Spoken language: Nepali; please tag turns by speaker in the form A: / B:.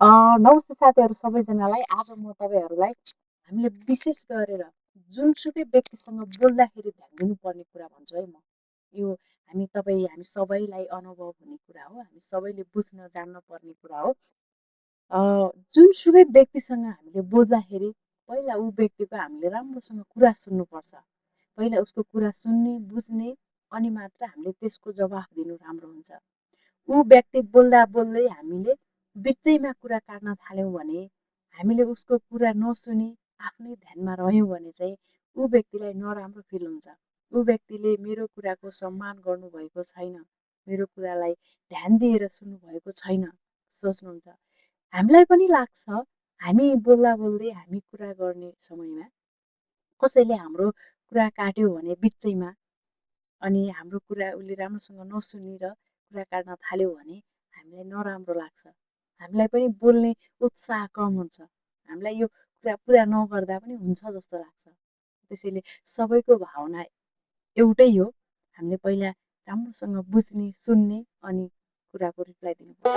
A: नमस्ते साथीहरू सबैजनालाई। आज म तपाईँहरूलाई हामीले विशेष गरेर जुनसुकै व्यक्तिसँग बोल्दाखेरि ध्यान दिनुपर्ने कुरा भन्छु है म। यो हामी सबैलाई अनुभव हुने कुरा हो। हामी सबैले बुझ्न जान्न पर्ने कुरा हो। जुनसुकै व्यक्तिसँग हामीले बोल्दाखेरि पहिला ऊ व्यक्तिको हामीले राम्रोसँग कुरा सुन्नुपर्छ। पहिला उसको कुरा सुन्ने, बुझ्ने अनि मात्र हामीले त्यसको जवाफ दिनु राम्रो हुन्छ। ऊ व्यक्ति बोल्दा बोल्दै हामीले बिचैमा कुरा काट्न थाल्यौँ भने, हामीले उसको कुरा नसुनी आफ्नै ध्यानमा रह्यौँ भने चाहिँ ऊ व्यक्तिलाई नराम्रो फिल हुन्छ। ऊ व्यक्तिले मेरो कुराको सम्मान गर्नुभएको छैन, मेरो कुरालाई ध्यान दिएर सुन्नुभएको छैन सोच्नुहुन्छ। हामीलाई पनि लाग्छ, हामी बोल्दा बोल्दै हामी कुरा गर्ने समयमा कसैले हाम्रो कुरा काट्यो भने बिचैमा, अनि हाम्रो कुरा उसले राम्रोसँग नसुनेर कुरा काट्न थाल्यो भने हामीलाई नराम्रो लाग्छ। हामीलाई पनि बोल्ने उत्साह कम हुन्छ। हामीलाई यो कुरा पुरा नगर्दा पनि हुन्छ जस्तो लाग्छ। त्यसैले सबैको भावना एउटै हो। हामीले पहिला राम्रोसँग बुझ्ने, सुन्ने अनि कुराको रिप्लाई दिनुपर्छ।